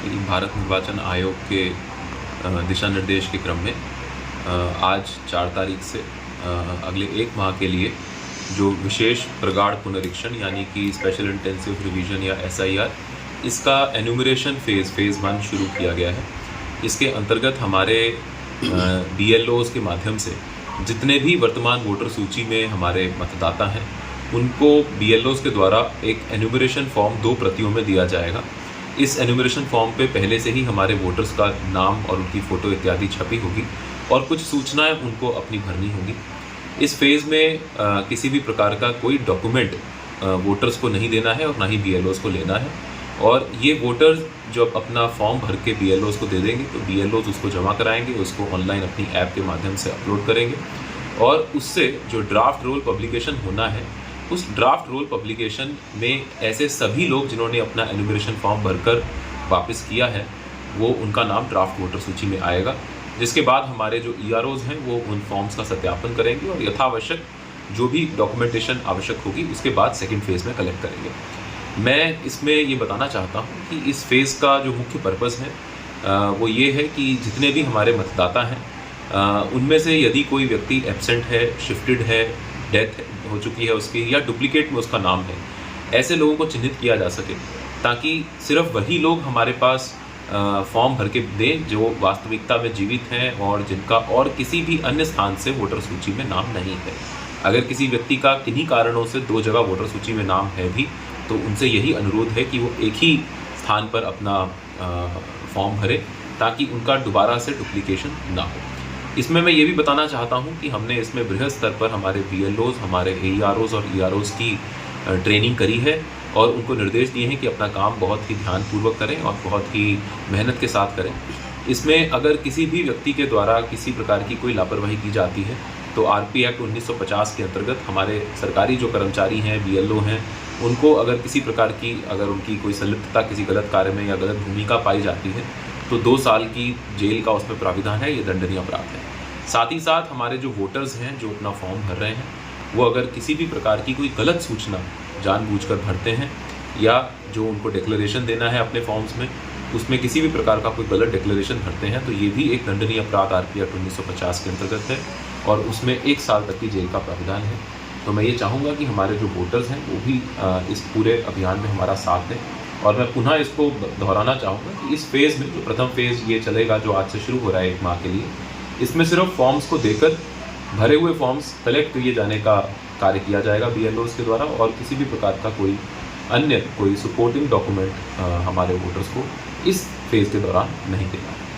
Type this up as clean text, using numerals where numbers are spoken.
भारत निर्वाचन आयोग के दिशा निर्देश के क्रम में आज 4 तारीख से अगले 1 माह के लिए जो विशेष प्रगाढ़ पुनरीक्षण यानी कि स्पेशल इंटेंसिव रिवीजन या SIR, इसका एन्यूमरेशन फेज़ 1 शुरू किया गया है। इसके अंतर्गत हमारे BLOs के माध्यम से जितने भी वर्तमान वोटर सूची में हमारे मतदाता हैं उनको BLOs के द्वारा एक एन्यूमरेशन फॉर्म 2 प्रतियों में दिया जाएगा। इस एन्यूमरेशन फॉर्म पे पहले से ही हमारे वोटर्स का नाम और उनकी फ़ोटो इत्यादि छपी होगी और कुछ सूचनाएं उनको अपनी भरनी होगी। इस फेज़ में किसी भी प्रकार का कोई डॉक्यूमेंट वोटर्स को नहीं देना है और ना ही BLOs को लेना है। और ये वोटर्स जब अपना फॉर्म भर के BLOs को दे देंगे तो BLOs उसको जमा कराएंगे, उसको ऑनलाइन अपनी ऐप के माध्यम से अपलोड करेंगे और उससे जो ड्राफ्ट रोल पब्लिकेशन होना है उस ड्राफ्ट रोल पब्लिकेशन में ऐसे सभी लोग जिन्होंने अपना एन्यूमरेशन फॉर्म भरकर वापस किया है वो उनका नाम ड्राफ्ट वोटर सूची में आएगा, जिसके बाद हमारे जो EROs हैं वो उन फॉर्म्स का सत्यापन करेंगे और यथावश्यक जो भी डॉक्यूमेंटेशन आवश्यक होगी उसके बाद सेकेंड फेज़ में कलेक्ट करेंगे। मैं इसमें ये बताना चाहता हूँ कि इस फेज़ का जो मुख्य पर्पज़ है वो ये है कि जितने भी हमारे मतदाता हैं उनमें से यदि कोई व्यक्ति एब्सेंट है, शिफ्टेड है, डेथ हो चुकी है उसकी या डुप्लीकेट में उसका नाम है, ऐसे लोगों को चिन्हित किया जा सके ताकि सिर्फ वही लोग हमारे पास फॉर्म भर के दें जो वास्तविकता में जीवित हैं और जिनका और किसी भी अन्य स्थान से वोटर सूची में नाम नहीं है। अगर किसी व्यक्ति का किन्हीं कारणों से 2 जगह वोटर सूची में नाम है भी तो उनसे यही अनुरोध है कि वो एक ही स्थान पर अपना फॉर्म भरे ताकि उनका दोबारा से डुप्लीकेशन ना हो। इसमें मैं ये भी बताना चाहता हूँ कि हमने इसमें बृहद स्तर पर हमारे BLOs, हमारे AEROs और EROs की ट्रेनिंग करी है और उनको निर्देश दिए हैं कि अपना काम बहुत ही ध्यानपूर्वक करें और बहुत ही मेहनत के साथ करें। इसमें अगर किसी भी व्यक्ति के द्वारा किसी प्रकार की कोई लापरवाही की जाती है तो RP एक्ट 1950 के अंतर्गत हमारे सरकारी जो कर्मचारी हैं, BLO हैं, उनको अगर किसी प्रकार की अगर उनकी कोई संलिप्तता किसी गलत कार्य में या गलत भूमिका पाई जाती है तो 2 साल की जेल का उसमें प्राविधान है, ये दंडनीय अपराध है। साथ ही साथ हमारे जो वोटर्स हैं जो अपना फॉर्म भर रहे हैं वो अगर किसी भी प्रकार की कोई गलत सूचना जानबूझकर भरते हैं या जो उनको डिक्लेरेशन देना है अपने फॉर्म्स में उसमें किसी भी प्रकार का कोई गलत डिक्लेरेशन भरते हैं तो ये भी एक दंडनीय अपराध RP एक्ट 1950 के अंतर्गत है और उसमें 1 साल तक की जेल का प्राविधान है। तो मैं ये चाहूँगा कि हमारे जो वोटर्स हैं वो भी इस पूरे अभियान में हमारा साथ दें। और मैं पुनः इसको दोहराना चाहूँगा कि इस फेज़ में जो प्रथम फेज़ ये चलेगा जो आज से शुरू हो रहा है 1 माह के लिए, इसमें सिर्फ फॉर्म्स को देकर भरे हुए फॉर्म्स कलेक्ट किए जाने का कार्य किया जाएगा BLOs के द्वारा और किसी भी प्रकार का कोई सपोर्टिंग डॉक्यूमेंट हमारे वोटर्स को इस फेज़ के दौरान नहीं देना है।